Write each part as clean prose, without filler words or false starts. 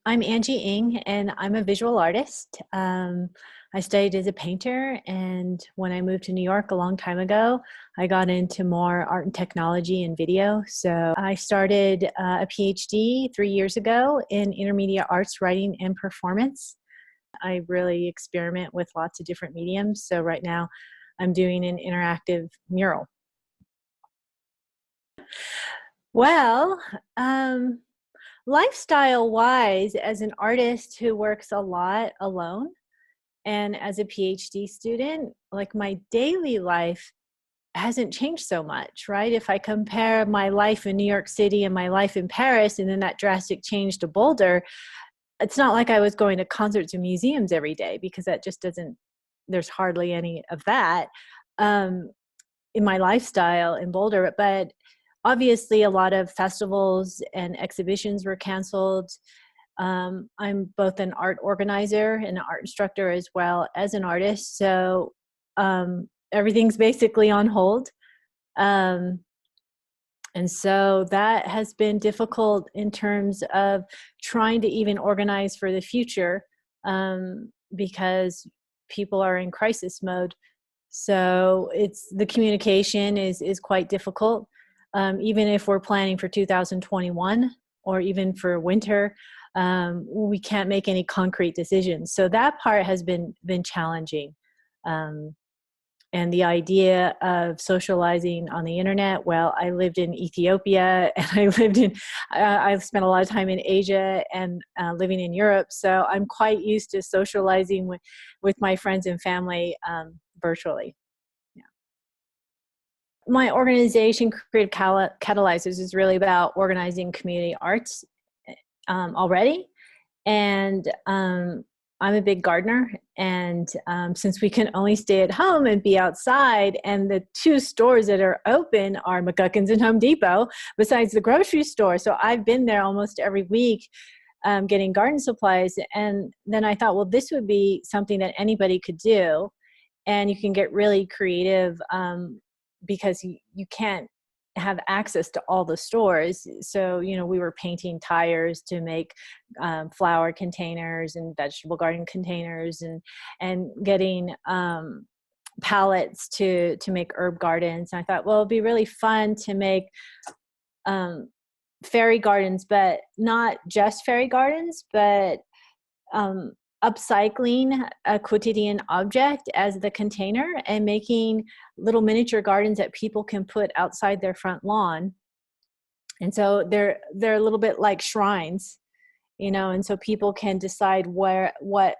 I'm Angie Ng, and I'm a visual artist. I studied as a painter, and when I moved to New York a long time ago, I got into more art and technology and video. So I started a PhD 3 years ago in intermediate arts, writing, and performance. I really experiment with lots of different mediums. So right now, I'm doing an interactive mural. Well, um, lifestyle wise, as an artist who works a lot alone and as a PhD student, like my daily life hasn't changed so much, right? If I compare my life in New York City and my life in Paris, and then that drastic change to Boulder, it's not like I was going to concerts and museums every day because that just doesn't, there's hardly any of that um, in my lifestyle in Boulder. But obviously, a lot of festivals and exhibitions were canceled. I'm both an art organizer and an art instructor as well as an artist. So everything's basically on hold. Um, and so that has been difficult in terms of trying to even organize for the future because people are in crisis mode. So it's the communication is quite difficult. Even if we're planning for 2021 or even for winter, we can't make any concrete decisions. So that part has been challenging. And the idea of socializing on the internet, well, I lived in Ethiopia and I've spent a lot of time in Asia and living in Europe. So I'm quite used to socializing with my friends and family virtually. My organization, Creative Catalyzers, is really about organizing community arts already. And I'm a big gardener. And since we can only stay at home and be outside, and the two stores that are open are McGuckins and Home Depot, besides the grocery store. So I've been there almost every week getting garden supplies. And then I thought, well, this would be something that anybody could do. And you can get really creative because you can't have access to all the stores. So, we were painting tires to make flower containers and vegetable garden containers and getting pallets to make herb gardens. And I thought, well, it'd be really fun to make fairy gardens, but not just fairy gardens, but upcycling a quotidian object as the container and making little miniature gardens that people can put outside their front lawn. And so they're a little bit like shrines, and so people can decide what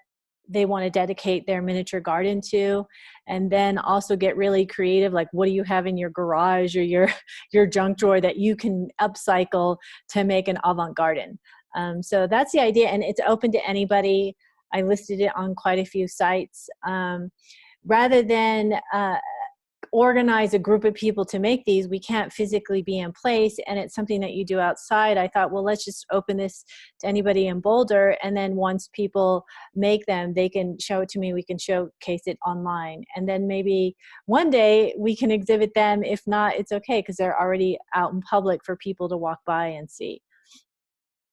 they want to dedicate their miniature garden to, and then also get really creative, like what do you have in your garage or your junk drawer that you can upcycle to make an avant garden. So that's the idea, and it's open to anybody. I listed it on quite a few sites. Rather than organize a group of people to make these, we can't physically be in place, and it's something that you do outside. I thought, well, let's just open this to anybody in Boulder, and then once people make them, they can show it to me. We can showcase it online, and then maybe one day we can exhibit them. If not, it's okay because they're already out in public for people to walk by and see.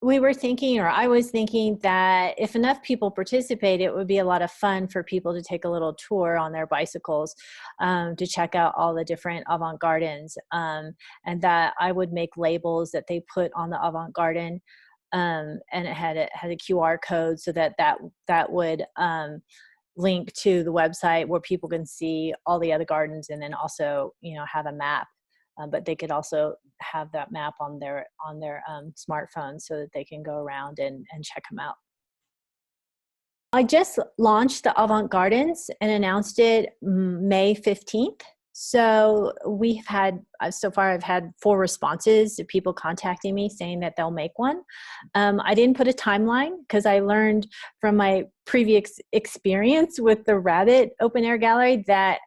We were thinking, or I was thinking, that if enough people participate, it would be a lot of fun for people to take a little tour on their bicycles to check out all the different Avant Gardens, and that I would make labels that they put on the Avant Garden, and it had a QR code so that would link to the website where people can see all the other gardens, and then also have a map. But they could also have that map on their smartphone so that they can go around and check them out. I just launched the Avant Gardens and announced it May 15th. So so far I've had 4 responses of people contacting me saying that they'll make one. I didn't put a timeline because I learned from my previous experience with the Rabbit Open Air Gallery that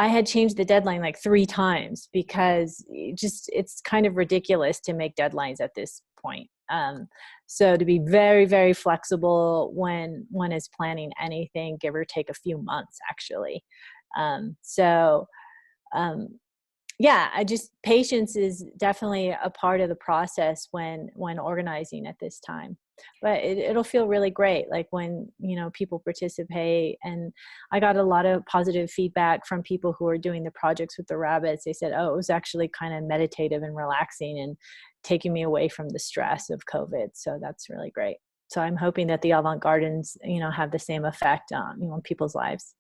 I had changed the deadline like 3 times because it's kind of ridiculous to make deadlines at this point. So to be very, very flexible when one is planning anything, give or take a few months, actually. Patience is definitely a part of the process when organizing at this time. but it'll feel really great. Like when, people participate. And I got a lot of positive feedback from people who are doing the projects with the rabbits. They said, oh, it was actually kind of meditative and relaxing and taking me away from the stress of COVID. So that's really great. So I'm hoping that the Avant Gardens, have the same effect on, on people's lives.